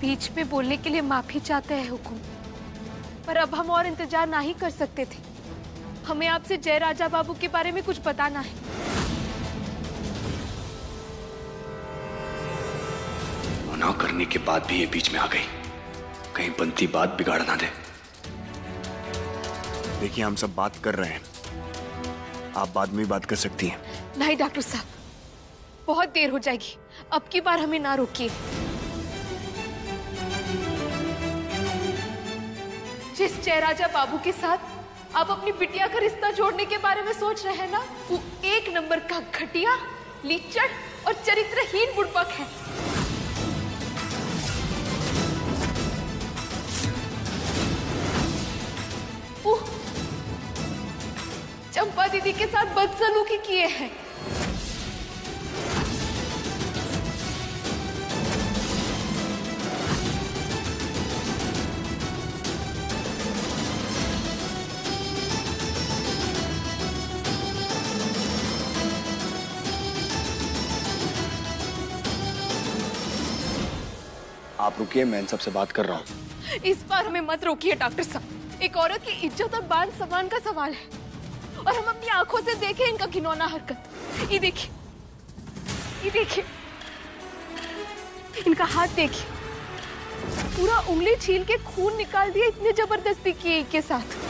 बीच में बोलने के लिए माफी चाहते हैं हुकुम, पर अब हम और इंतजार नहीं कर सकते थे। हमें आपसे जय राजा बाबू के बारे में कुछ बताना है। मना करने के बाद भी ये बीच में आ गई, कहीं बनती बात बिगाड़ ना दे। देखिए, हम सब बात कर रहे हैं, आप बाद में बात कर सकती हैं। नहीं डॉक्टर साहब, बहुत देर हो जाएगी, अब की बार हमें ना रोकिए। जिस जय राजा बाबू के साथ आप अपनी बिटिया का रिश्ता जोड़ने के बारे में सोच रहे हैं ना, वो एक नंबर का घटिया, लीचड़ और चरित्रहीन बुड़बक है। चंपा दीदी के साथ बदसलूकी किए हैं। आप रुकिए, मैं इन सबसे बात कर रहा हूँ। इस बार हमें मत रोकिए डॉक्टर साहब, एक औरत की इज्जत और मान सम्मान का सवाल है, और हम अपनी आंखों से देखें इनका घिनौना हरकत। ये देखिए, ये देखिए, इनका हाथ देखिए, पूरा उंगली छील के खून निकाल दिया, इतने जबरदस्ती किए के साथ।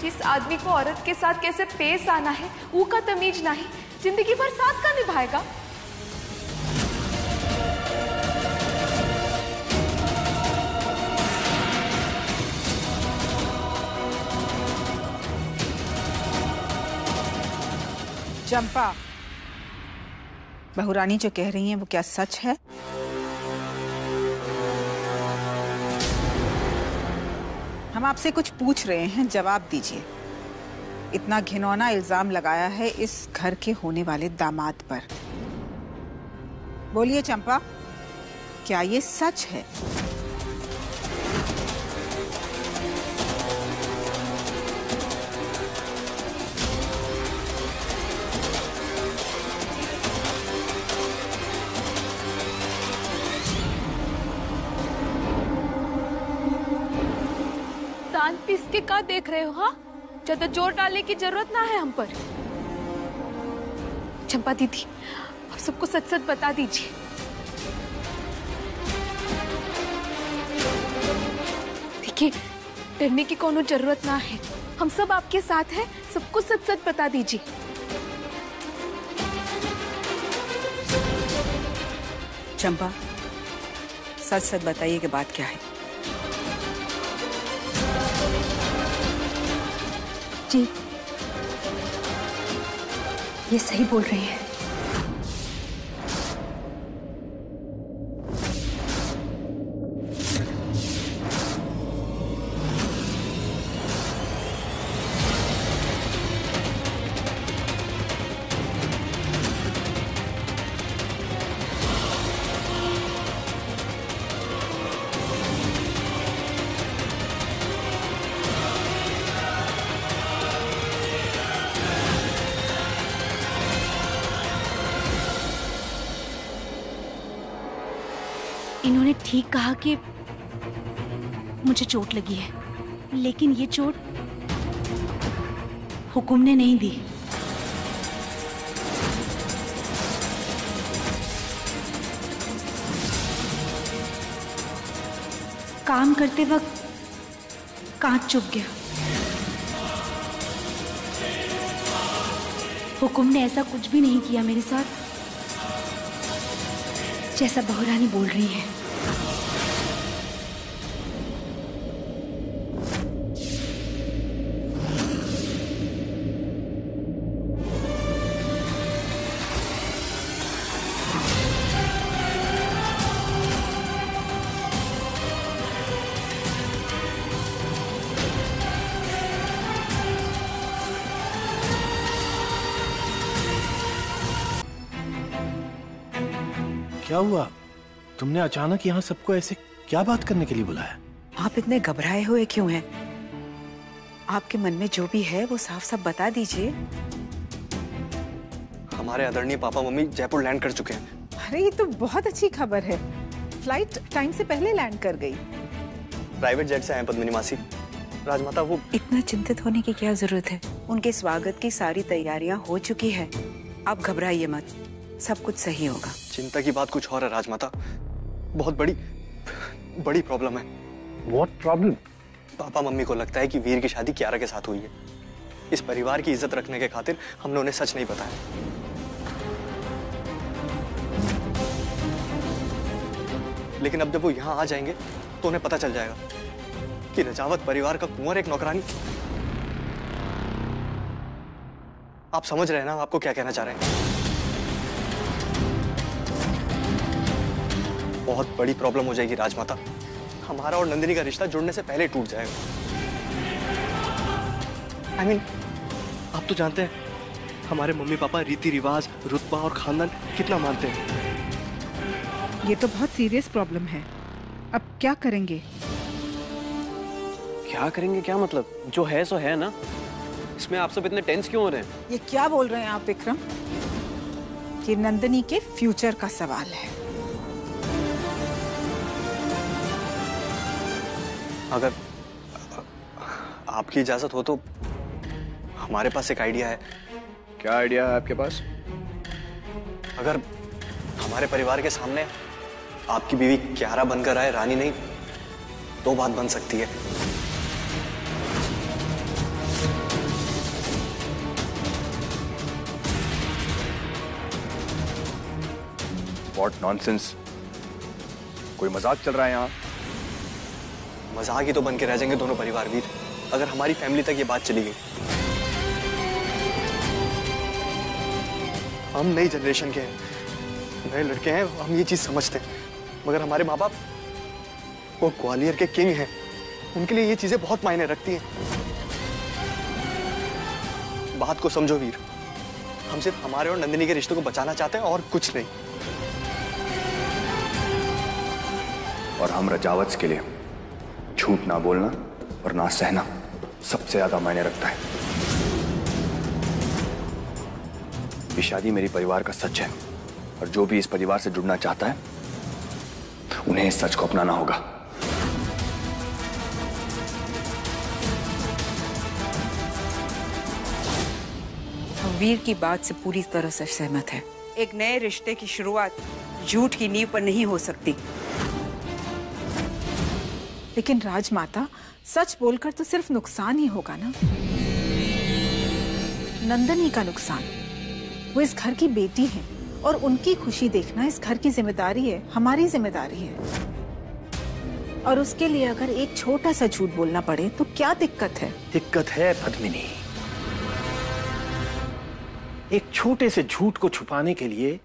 जिस आदमी को औरत के साथ कैसे पेश आना है वो का तमीज नहीं, जिंदगी भर साथ का निभाएगा। चंपा, बहुरानी जो कह रही हैं वो क्या सच है? हम आपसे कुछ पूछ रहे हैं, जवाब दीजिए। इतना घिनौना इल्जाम लगाया है इस घर के होने वाले दामाद पर। बोलिए चंपा, क्या ये सच है? दान पीस के का देख रहे हो? हाँ, ज्यादा जोर डालने की जरूरत ना है हम पर। चंपा दीदी, आप सबको सच सच बता दीजिए। देखिए, डरने की कोनो जरूरत ना है, हम सब आपके साथ हैं, सबको सच सच बता दीजिए। चंपा, सच सच बताइए कि बात क्या है? जी, ये सही बोल रही है। इन्होंने ठीक कहा कि मुझे चोट लगी है, लेकिन ये चोट हुकुम ने नहीं दी। काम करते वक्त कांच चुभ गया। हुकुम ने ऐसा कुछ भी नहीं किया मेरे साथ, जैसा बहुरानी बोल रही है। क्या हुआ? तुमने अचानक यहाँ सबको ऐसे क्या बात करने के लिए बुलाया? आप इतने घबराए हुए क्यों हैं? आपके मन में जो भी है वो साफ साफ बता दीजिए। हमारे आदरणीय पापा मम्मी जयपुर लैंड कर चुके हैं। अरे ये तो बहुत अच्छी खबर है। फ्लाइट टाइम से पहले लैंड कर गई। प्राइवेट जेट से आए पद्मिनी मासी। राजमाता वो इतना चिंतित होने की क्या जरूरत है? उनके स्वागत की सारी तैयारियां हो चुकी है। आप घबराइए मत, सब कुछ सही होगा। चिंता की बात कुछ और है राजमाता। बहुत बड़ी प्रॉब्लम है। What problem? पापा मम्मी को लगता है कि वीर की शादी कियारा के साथ हुई है। इस परिवार की इज्जत रखने के खातिर हमने उन्हें सच नहीं बताया। लेकिन अब जब वो यहाँ आ जाएंगे तो उन्हें पता चल जाएगा कि रजावत परिवार का कुंवर एक नौकरानी। आप समझ रहे हैं ना आपको क्या कहना चाह रहे हैं? बहुत बड़ी प्रॉब्लम हो जाएगी राजमाता। हमारा और नंदिनी का रिश्ता जुड़ने से पहले टूट जाएगा। I mean, आप तो जानते हैं हमारे मम्मी पापा रीति रिवाज, रुतबा और खानदान कितना मानते हैं। ये तो बहुत सीरियस प्रॉब्लम है। अब क्या करेंगे? क्या करेंगे? क्या मतलब? जो है सो है ना। इसमें आप सब इतने टेंस क्यों हो रहे हैं? ये क्या बोल रहे हैं आप विक्रम? ये नंदिनी के फ्यूचर का सवाल है। अगर आपकी इजाजत हो तो हमारे पास एक आइडिया है। क्या आइडिया है आपके पास? अगर हमारे परिवार के सामने आपकी बीवी कियारा बनकर आए, रानी नहीं, तो बात बन सकती है। What nonsense? कोई मजाक चल रहा है यहाँ? मजाक ही तो बन के रह जाएंगे दोनों परिवार वीर, अगर हमारी फैमिली तक ये बात चली गई। हम नई जनरेशन के हैं, नए लड़के हैं, हम ये चीज समझते हैं। मगर हमारे माँ बाप वो ग्वालियर के किंग हैं, उनके लिए ये चीजें बहुत मायने रखती हैं। बात को समझो वीर, हम सिर्फ हमारे और नंदिनी के रिश्ते को बचाना चाहते हैं और कुछ नहीं। और हम रजावत के लिए झूठ ना बोलना और ना सहना सबसे ज्यादा मायने रखता है। ये शादी मेरी परिवार का सच है और जो भी इस परिवार से जुड़ना चाहता है उन्हें इस सच को अपनाना होगा। वीर की बात से पूरी तरह से सहमत है। एक नए रिश्ते की शुरुआत झूठ की नींव पर नहीं हो सकती। लेकिन राजमाता, सच बोलकर तो सिर्फ नुकसान ही होगा ना। नंदिनी का नुकसान। वो इस घर की बेटी है और उनकी खुशी देखना इस घर की जिम्मेदारी है, हमारी जिम्मेदारी है। और उसके लिए अगर एक छोटा सा झूठ बोलना पड़े तो क्या दिक्कत है? दिक्कत है पद्मिनी। एक छोटे से झूठ को छुपाने के लिए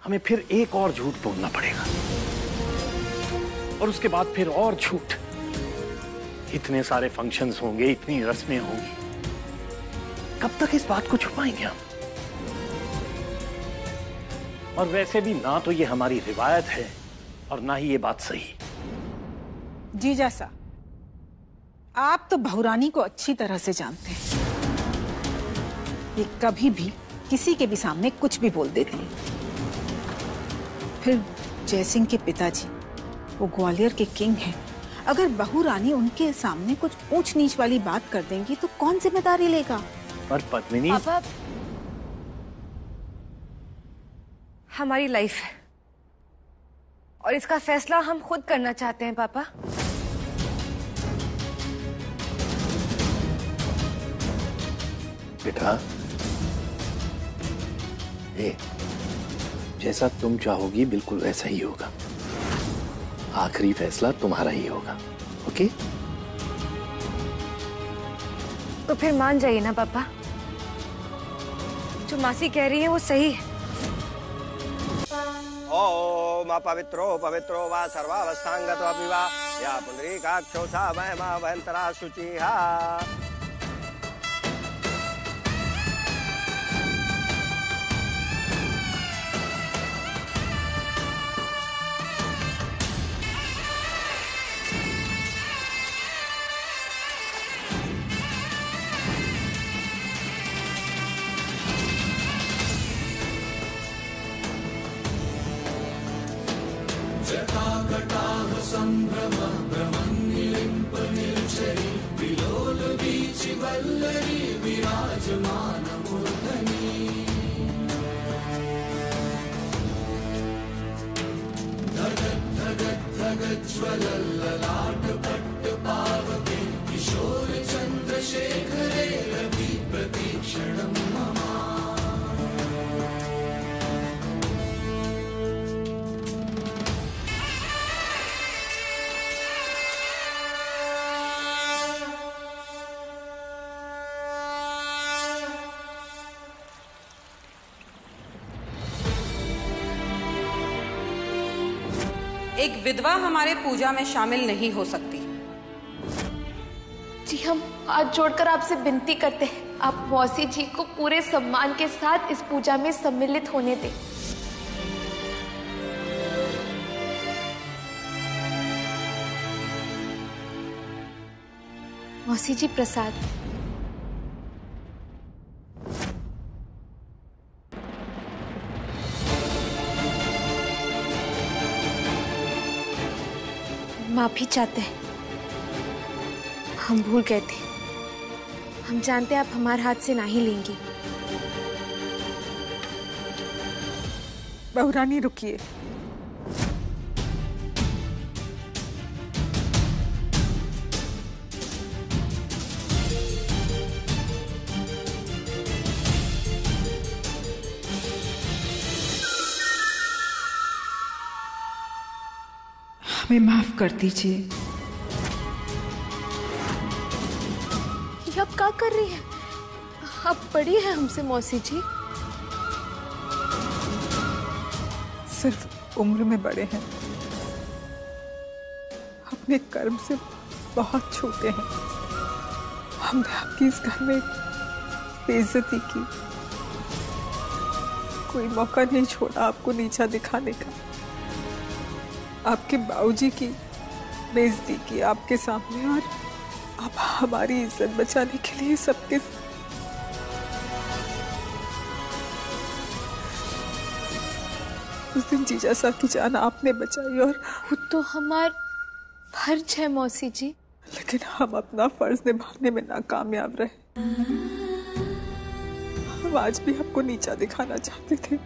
हमें फिर एक और झूठ बोलना पड़ेगा और उसके बाद फिर और झूठ। इतने सारे फंक्शंस होंगे, इतनी रस्में होंगी, कब तक इस बात को छुपाएंगे हम? और वैसे भी ना तो ये हमारी रिवायत है और ना ही ये बात सही। जीजा सा, आप तो बहुरानी को अच्छी तरह से जानते हैं। ये कभी भी किसी के भी सामने कुछ भी बोल देती है। फिर जयसिंह के पिताजी, वो ग्वालियर के किंग हैं। अगर बहुरानी उनके सामने कुछ ऊंच नीच वाली बात कर देंगी तो कौन जिम्मेदारी लेगा? पर पद्मिनी, पापा, हमारी लाइफ है और इसका फैसला हम खुद करना चाहते हैं पापा। बेटा, ये जैसा तुम चाहोगी बिल्कुल वैसा ही होगा। आखिरी फैसला तुम्हारा ही होगा। ओके? तो फिर मान जाइए ना पापा, जो मासी कह रही है वो सही है। ओम पवित्रो पवित्रो वा सर्वावस्थांगतो अपि वा या पुंडरीकाक्षो सा महिमा वहंतरा शुचिहा। एक विधवा हमारे पूजा में शामिल नहीं हो सकती। जी हम हाथ जोड़कर आपसे विनती करते हैं, आप मौसी जी को पूरे सम्मान के साथ इस पूजा में सम्मिलित होने दें। मौसी जी प्रसाद। माफी चाहते हैं, हम भूल गए थे। हम जानते हैं आप हमारे हाथ से नहीं लेंगी। बहुरानी रुकिए। हमें माफ कर दीजिए। ये आप क्या कर रही हैं? आप बड़ी हैं हमसे मौसी जी। सिर्फ उम्र में बड़े हैं, अपने कर्म से बहुत छोटे हैं। हमने आपकी इस घर में बेइज्जती की, कोई मौका नहीं छोड़ा आपको नीचा दिखाने का। आपके बाबूजी की बेइज्जती की आपके सामने, और आप हमारी इज्जत बचाने के लिए सबके उस दिन जीजा साहब की जान आपने बचाई, और वो तो हमारा फर्ज है मौसी जी। लेकिन हम अपना फर्ज निभाने में नाकामयाब रहे। हम आज भी आपको नीचा दिखाना चाहते थे।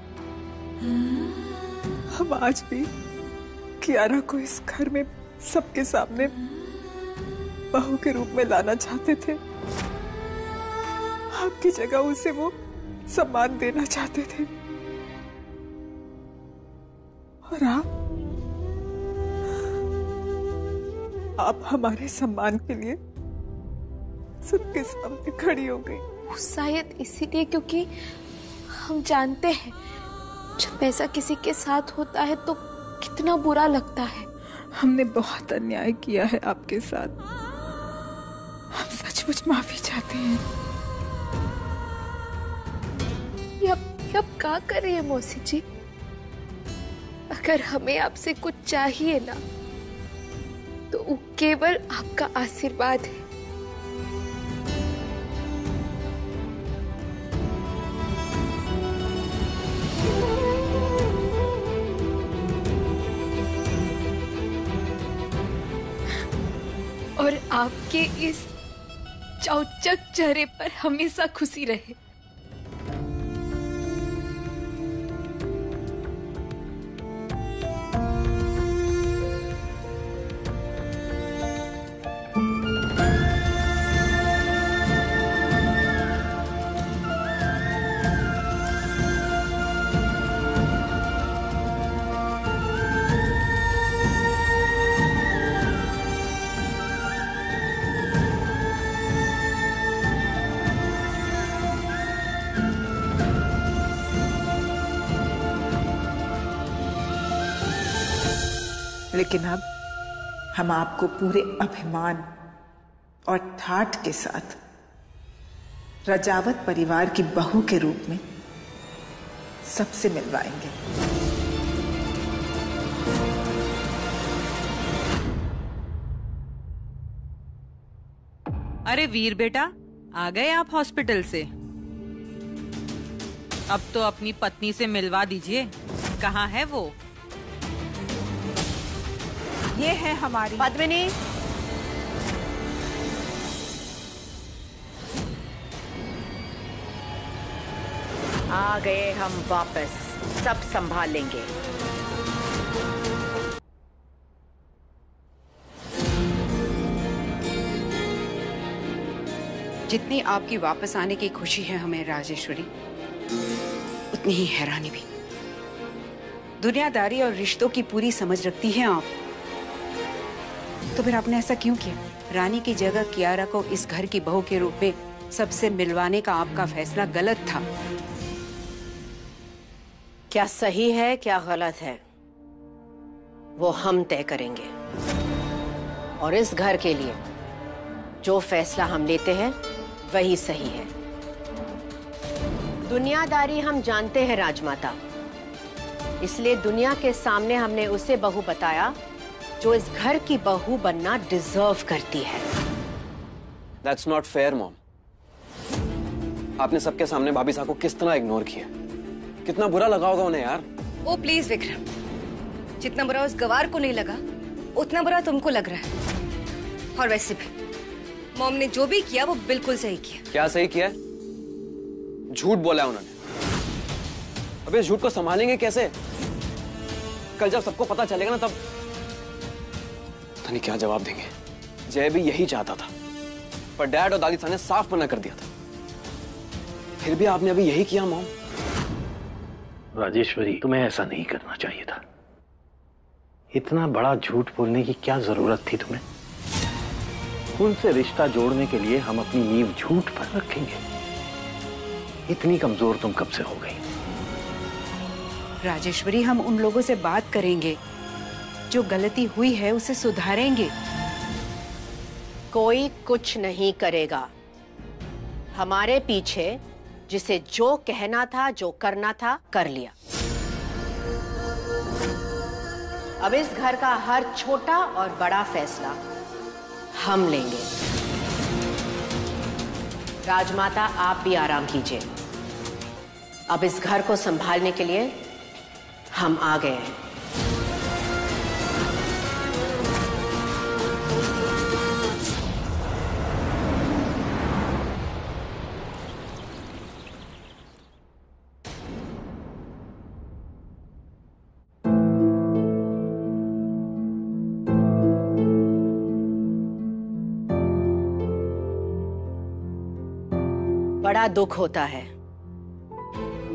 हम आज भी कियारा को इस घर में सबके सामने बहू के रूप में लाना चाहते थे। आपकी जगह उसे वो सम्मान देना चाहते थे, और आप हमारे सम्मान के लिए सबके सामने खड़ी हो गई। वो शायद इसीलिए क्योंकि हम जानते हैं जब पैसा किसी के साथ होता है तो कितना बुरा लगता है। हमने बहुत अन्याय किया है आपके साथ। हम सचमुच माफी चाहते हैं। ये अब क्या कर रही है मौसी जी? अगर हमें आपसे कुछ चाहिए ना तो वो केवल आपका आशीर्वाद है। और आपके इस चौचक चेहरे पर हमेशा खुशी रहे। लेकिन अब हम आपको पूरे अभिमान और ठाठ के साथ रजावत परिवार की बहू के रूप में सबसे मिलवाएंगे। अरे वीर बेटा, आ गए आप हॉस्पिटल से? अब तो अपनी पत्नी से मिलवा दीजिए। कहाँ है वो? ये है हमारी पद्मिनी। आ गए हम वापस, सब संभाल लेंगे। जितनी आपकी वापस आने की खुशी है हमें राजेश्वरी, उतनी ही हैरानी भी। दुनियादारी और रिश्तों की पूरी समझ रखती हैं आप, तो फिर आपने ऐसा क्यों किया? रानी की जगह कियारा को इस घर की बहू के रूप में सबसे मिलवाने का आपका फैसला गलत था। क्या सही है क्या गलत है वो हम तय करेंगे, और इस घर के लिए जो फैसला हम लेते हैं वही सही है। दुनियादारी हम जानते हैं राजमाता, इसलिए दुनिया के सामने हमने उसे बहू बताया जो इस घर की बहू बनना डिजर्व करती है। That's not fair, mom. आपने सबके सामने भाभी साहब को किस तरह इग्नोर किया, कितना बुरा लगा होगा उन्हें यार। ओ प्लीज विक्रम, जितना बुरा उस गवार को नहीं लगा उतना बुरा तुमको लग रहा है। और वैसे भी मॉम ने जो भी किया वो बिल्कुल सही किया। क्या सही किया? झूठ बोला है उन्होंने। अब इस झूठ को संभालेंगे कैसे? कल जब सबको पता चलेगा ना, तब पता नहीं क्या जवाब देंगे। जय भी यही चाहता था, पर डैड और दादी साहब ने साफ मना कर दिया था। फिर भी आपने अभी यही किया मॉम। राजेश्वरी, तुम्हें ऐसा नहीं करना चाहिए था। इतना बड़ा झूठ बोलने की क्या जरूरत थी तुम्हें? उनसे रिश्ता जोड़ने के लिए हम अपनी नींव झूठ पर रखेंगे? इतनी कमजोर तुम कब से हो गई? राजेश्वरी, हम उन लोगों से बात करेंगे, जो गलती हुई है उसे सुधारेंगे। कोई कुछ नहीं करेगा। हमारे पीछे जिसे जो कहना था, जो करना था, कर लिया। अब इस घर का हर छोटा और बड़ा फैसला हम लेंगे। राजमाता, आप भी आराम कीजिए। अब इस घर को संभालने के लिए हम आ गए हैं। बड़ा दुख होता है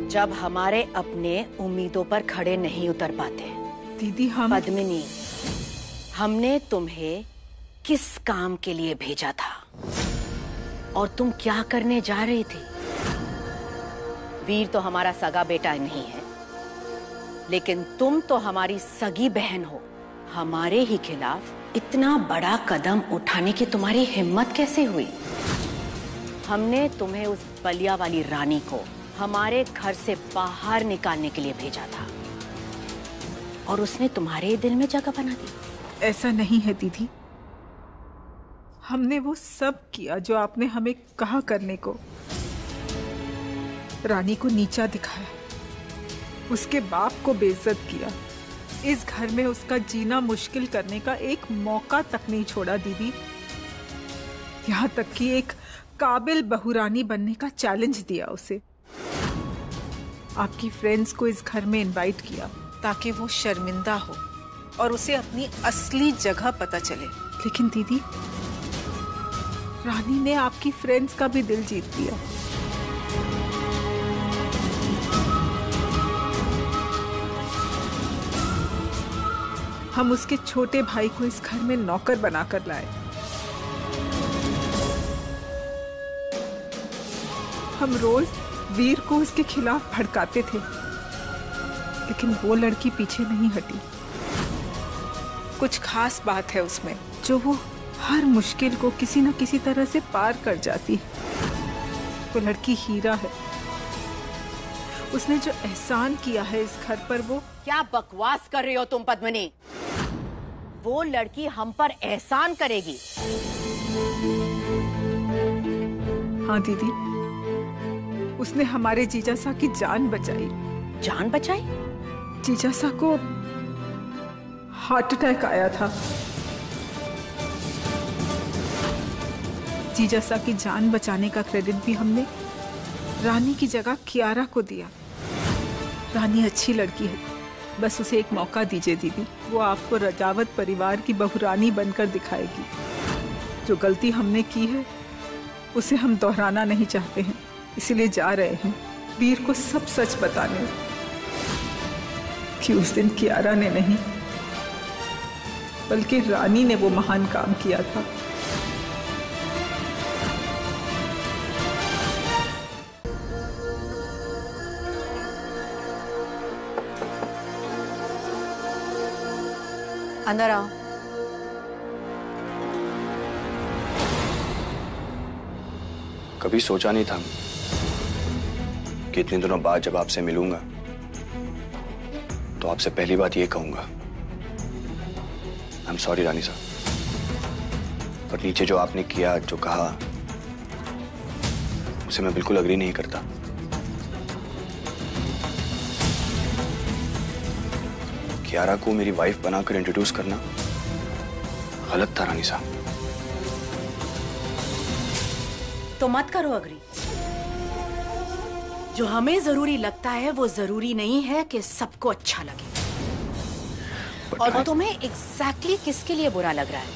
जब हमारे अपने उम्मीदों पर खड़े नहीं उतर पाते। दीदी, हम पद्मिनी, हमने तुम्हें किस काम के लिए भेजा था और तुम क्या करने जा रही थी? वीर तो हमारा सगा बेटा नहीं है, लेकिन तुम तो हमारी सगी बहन हो। हमारे ही खिलाफ इतना बड़ा कदम उठाने की तुम्हारी हिम्मत कैसे हुई? हमने तुम्हें उस बलिया वाली रानी को हमारे घर से बाहर निकालने के लिए भेजा था, और उसने तुम्हारे दिल में जगह बना दी। ऐसा नहीं है दीदी, हमने वो सब किया जो आपने हमें कहा करने को। रानी को नीचा दिखाया, उसके बाप को बेइज्जत किया, इस घर में उसका जीना मुश्किल करने का एक मौका तक नहीं छोड़ा दीदी। यहाँ तक कि एक काबिल बहुरानी बनने का चैलेंज दिया उसे। आपकी फ्रेंड्स को इस घर में इनवाइट किया ताकि वो शर्मिंदा हो और उसे अपनी असली जगह पता चले। लेकिन दीदी, रानी ने आपकी फ्रेंड्स का भी दिल जीत लिया। हम उसके छोटे भाई को इस घर में नौकर बनाकर लाए। हम रोज वीर को उसके खिलाफ भड़काते थे, लेकिन वो लड़की पीछे नहीं हटी। कुछ खास बात है उसमें जो वो हर मुश्किल को किसी न किसी तरह से पार कर जाती है। वो लड़की हीरा है। उसने जो एहसान किया है इस घर पर, वो क्या बकवास कर रही हो तुम पद्मिनी? वो लड़की हम पर एहसान करेगी? हाँ दीदी, उसने हमारे जीजासा की जान बचाई। जान बचाई? जीजासा को हार्ट अटैक आया था। जीजासा की जान बचाने का क्रेडिट भी हमने रानी की जगह कियारा को दिया। रानी अच्छी लड़की है, बस उसे एक मौका दीजिए दीदी। वो आपको रजावत परिवार की बहुरानी बनकर दिखाएगी। जो गलती हमने की है उसे हम दोहराना नहीं चाहते हैं, इसीलिए जा रहे हैं वीर को सब सच बताने कि उस दिन कियारा ने नहीं बल्कि रानी ने वो महान काम किया था। अंदर आओ। कभी सोचा नहीं था कि इतने दिनों बाद जब आपसे मिलूंगा तो आपसे पहली बात ये कहूंगा, आई एम सॉरी रानी साहब, पर नीचे जो आपने किया, जो कहा, उसे मैं बिल्कुल अग्री नहीं करता। कियारा को मेरी वाइफ बनाकर इंट्रोड्यूस करना गलत था रानी साहब। तो मत करो अग्री। जो हमें जरूरी लगता है वो जरूरी नहीं है कि सबको अच्छा लगे। और तुम्हें एग्जैक्टली किसके लिए बुरा लग रहा है?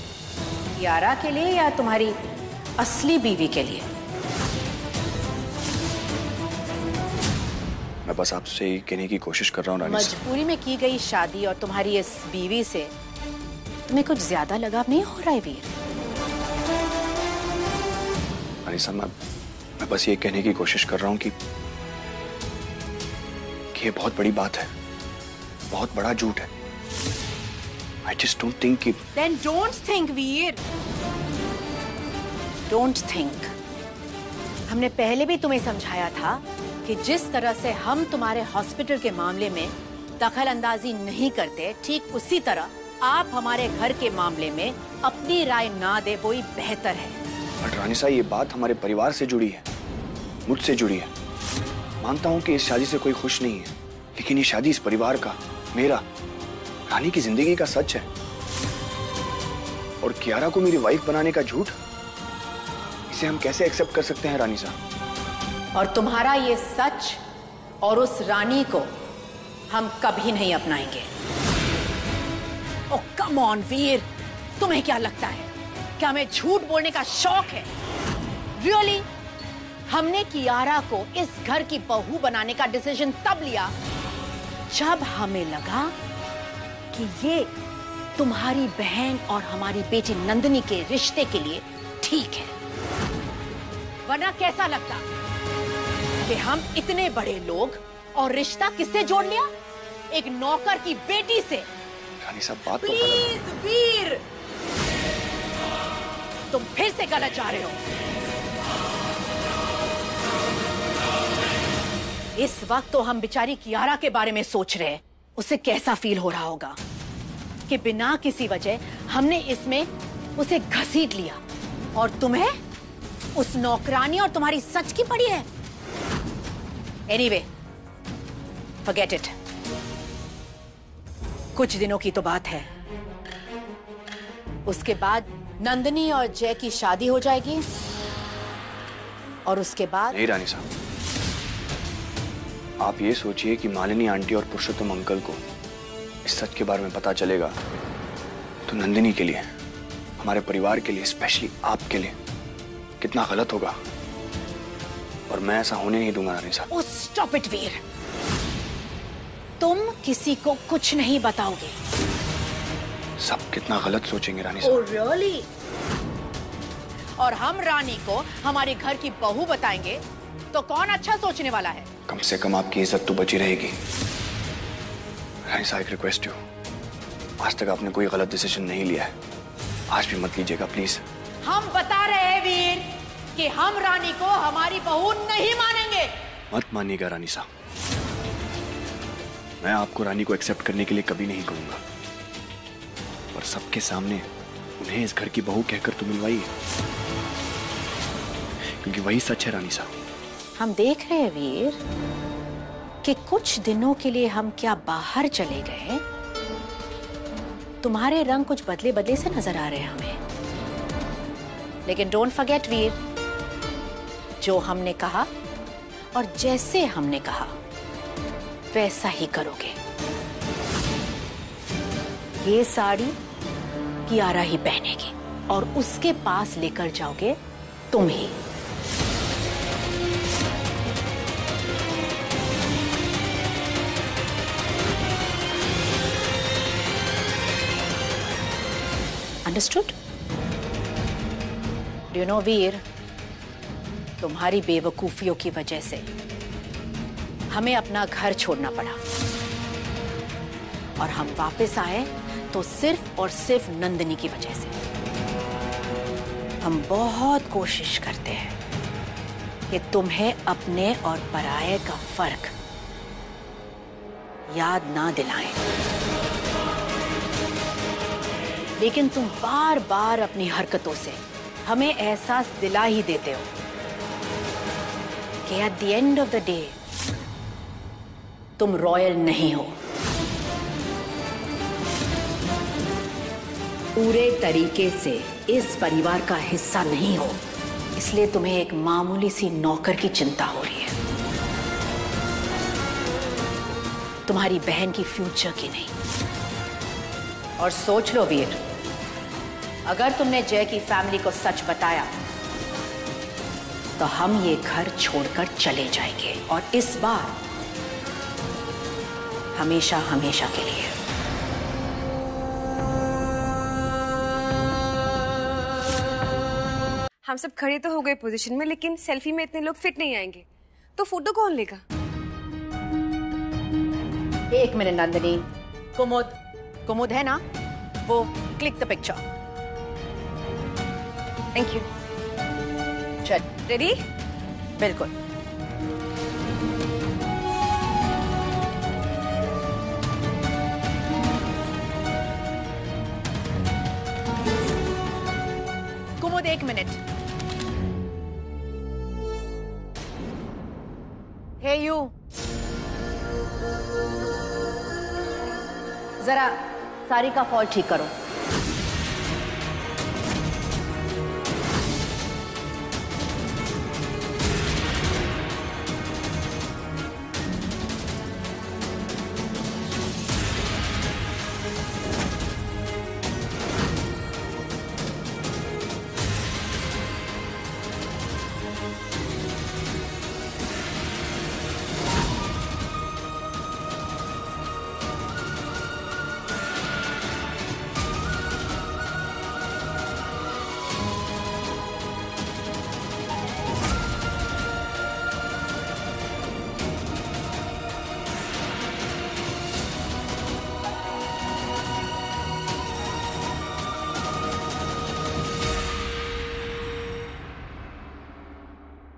कियारा के लिए या तुम्हारी असली बीवी के लिए? मैं बस आपसे ये कहने की कोशिश कर रहा हूँ रानी साहब। मजबूरी में की गई शादी और तुम्हारी इस बीवी से तुम्हें कुछ ज्यादा लगाव नहीं हो रहा है वीर? रानी साहब, मैं बस ये कहने की कोशिश कर रहा हूँ कि ये बहुत बड़ी बात है, बहुत बड़ा झूठ है। I just don't think कि... Then don't think, Veer. Don't think। हमने पहले भी तुम्हें समझाया था कि जिस तरह से हम तुम्हारे हॉस्पिटल के मामले में दखल अंदाजी नहीं करते, ठीक उसी तरह आप हमारे घर के मामले में अपनी राय ना दे, वो ही बेहतर है। बट रानी साहब, ये बात हमारे परिवार से जुड़ी है, मुझसे जुड़ी है। मानता हूँ कि इस शादी से कोई खुश नहीं है, लेकिन ये शादी इस परिवार का, मेरा, रानी की जिंदगी का सच है। और कियारा को मेरी वाइफ बनाने का झूठ, इसे हम कैसे एक्सेप्ट कर सकते हैं रानी साहब? और तुम्हारा ये सच और उस रानी को हम कभी नहीं अपनाएंगे। ओह कम ऑन वीर, तुम्हें क्या लगता है कि हमें झूठ बोलने का शौक है? रियली? हमने कियारा को इस घर की बहू बनाने का डिसीजन तब लिया जब हमें लगा कि ये तुम्हारी बहन और हमारी बेटी नंदिनी के रिश्ते के लिए ठीक है। वरना कैसा लगता कि हम इतने बड़े लोग और रिश्ता किससे जोड़ लिया? एक नौकर की बेटी से। रानी साहब, बात तो प्लीज वीर, तुम फिर से गलत जा रहे हो। इस वक्त तो हम बेचारी कियारा के बारे में सोच रहे हैं, उसे कैसा फील हो रहा होगा कि बिना किसी वजह हमने इसमें उसे घसीट लिया और तुम्हें उस नौकरानी और तुम्हारी सच की पड़ी है। Anyway, forget it. कुछ दिनों की तो बात है, उसके बाद नंदिनी और जय की शादी हो जाएगी और उसके बाद... नहीं रानी साहब, आप ये सोचिए कि मालिनी आंटी और पुरुषोत्तम अंकल को इस सच के बारे में पता चलेगा तो नंदिनी के लिए, हमारे परिवार के लिए, स्पेशली आपके लिए कितना गलत होगा। और मैं ऐसा होने नहीं दूंगा रानी साहब। स्टॉप इट वीर, तुम किसी को कुछ नहीं बताओगे। सब कितना गलत सोचेंगे रानी साहब। Oh really? और हम रानी को हमारे घर की बहू बताएंगे तो कौन अच्छा सोचने वाला है? कम से कम आपकी इज्जत तो बची रहेगी। रानी साहब, रिक्वेस्ट यू, आज तक आपने कोई गलत डिसीजन नहीं लिया है, आज भी मत लीजिएगा प्लीज। हम बता रहे हैं वीर कि हम रानी को हमारी बहू नहीं मानेंगे। मत मानिएगा रानी साहब, मैं आपको रानी को एक्सेप्ट करने के लिए कभी नहीं कहूंगा, पर सबके सामने उन्हें इस घर की बहू कहकर तो मिलवाइए, क्योंकि वही सच है रानी साहब। हम देख रहे हैं वीर कि कुछ दिनों के लिए हम क्या बाहर चले गए, तुम्हारे रंग कुछ बदले बदले से नजर आ रहे हैं हमें। लेकिन डोंट फॉरगेट वीर, जो हमने कहा और जैसे हमने कहा वैसा ही करोगे। ये साड़ी कियारा ही पहनेगी और उसके पास लेकर जाओगे तुम ही। अंडरस्टूड? डू यू नो वीर, तुम्हारी बेवकूफियों की वजह से हमें अपना घर छोड़ना पड़ा और हम वापस आए तो सिर्फ और सिर्फ नंदिनी की वजह से। हम बहुत कोशिश करते हैं कि तुम्हें अपने और पराये का फर्क याद ना दिलाएं, लेकिन तुम बार बार अपनी हरकतों से हमें एहसास दिला ही देते हो कि at the end of the day तुम रॉयल नहीं हो, पूरे तरीके से इस परिवार का हिस्सा नहीं हो। इसलिए तुम्हें एक मामूली सी नौकर की चिंता हो रही है, तुम्हारी बहन की फ्यूचर की नहीं। और सोच लो वीर, अगर तुमने जय की फैमिली को सच बताया तो हम ये घर छोड़कर चले जाएंगे, और इस बार हमेशा हमेशा के लिए। हम सब खड़े तो हो गए पोजीशन में, लेकिन सेल्फी में इतने लोग फिट नहीं आएंगे, तो फोटो कौन लेगा? एक मिनट नंदिनी, कुमुद है ना, वो click the picture. Thank you. चल, रेडी? बिल्कुल। कुमुद एक मिनट। हे यू, जरा साड़ी का फॉल ठीक करो।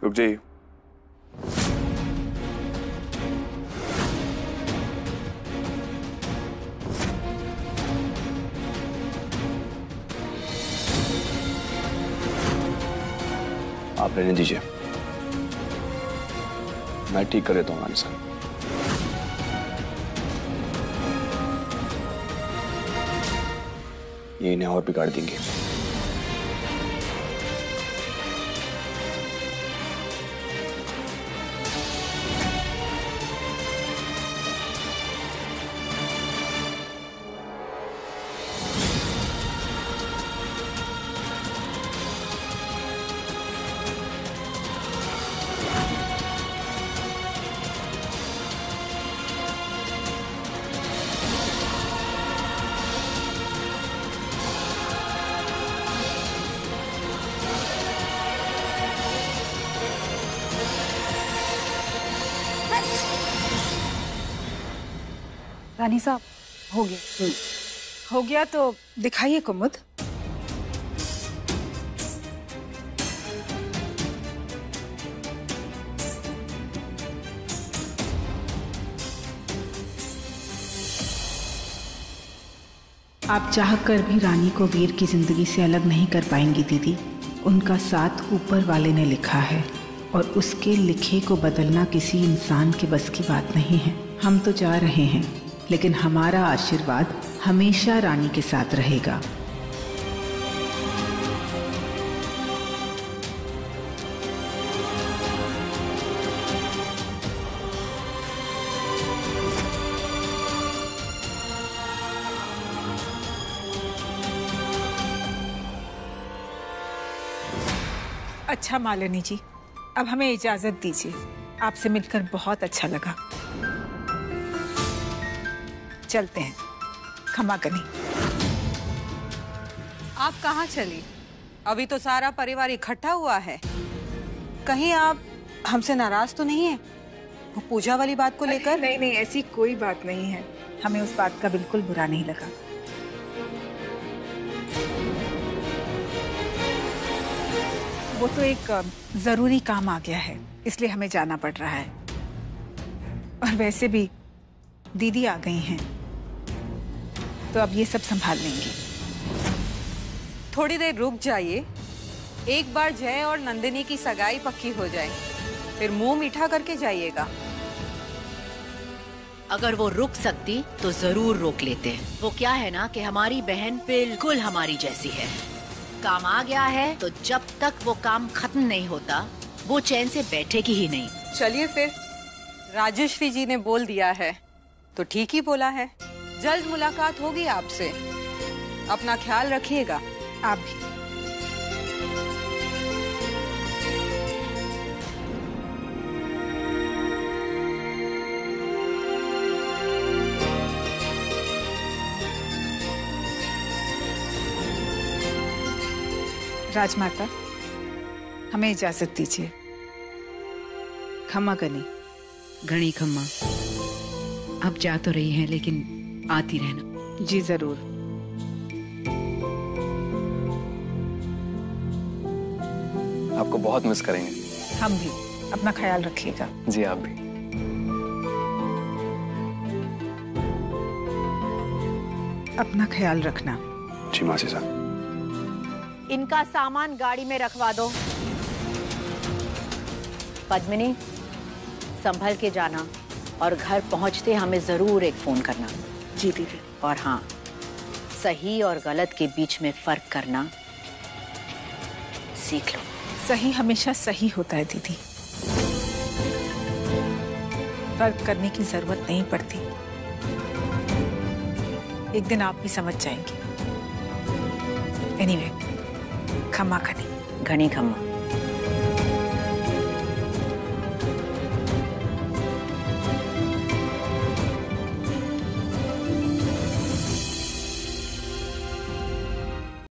रुक जाइए। आप रहने दीजिए, मैं ठीक कर देता हूँ रानी साहब। ये इन्हें और बिगाड़ देंगे। रानी साहब, हो गया। हो गया तो दिखाइए कुमुद। आप चाहकर भी रानी को वीर की जिंदगी से अलग नहीं कर पाएंगी दीदी। उनका साथ ऊपर वाले ने लिखा है और उसके लिखे को बदलना किसी इंसान के बस की बात नहीं है। हम तो जा रहे हैं, लेकिन हमारा आशीर्वाद हमेशा रानी के साथ रहेगा। अच्छा मालिनी जी, अब हमें इजाजत दीजिए। आपसे मिलकर बहुत अच्छा लगा। चलते हैं। खमा कनी। आप कहाँ चली? अभी तो सारा परिवार इकट्ठा हुआ है। कहीं आप हमसे नाराज तो नहीं है वो पूजा वाली बात को लेकर? नहीं नहीं, ऐसी कोई बात नहीं है। हमें उस बात का बिल्कुल बुरा नहीं लगा। वो तो एक जरूरी काम आ गया है, इसलिए हमें जाना पड़ रहा है। और वैसे भी दीदी आ गई हैं, तो अब ये सब संभाल लेंगी। थोड़ी देर रुक जाइए, एक बार जय और नंदिनी की सगाई पक्की हो जाए, फिर मुंह मीठा करके जाइएगा। अगर वो रुक सकती तो जरूर रोक लेते। वो क्या है ना कि हमारी बहन बिल्कुल हमारी जैसी है। काम आ गया है तो जब तक वो काम खत्म नहीं होता वो चैन से बैठेगी ही नहीं। चलिए फिर, राजेश्वरी जी ने बोल दिया है तो ठीक ही बोला है। जल्द मुलाकात होगी आपसे। अपना ख्याल रखिएगा। आप भी। राजमाता, हमें इजाजत दीजिए। खम्मा गनी। घणी खम्मा। अब जा तो रही हैं लेकिन आती रहना। जी जरूर। आपको बहुत मिस करेंगे। हम भी। अपना ख्याल रखिएगा। जी आप भी। अपना ख्याल रखना। जी मासी साहब। इनका सामान गाड़ी में रखवा दो। पद्मिनी, संभल के जाना और घर पहुंचते हमें जरूर एक फोन करना। जी दीदी। और हाँ, सही और गलत के बीच में फर्क करना सीख लो। सही हमेशा सही होता है दीदी, फर्क करने की जरूरत नहीं पड़ती। एक दिन आप भी समझ जाएंगी। एनीवे, खम्मा खनी। घनी खम्मा।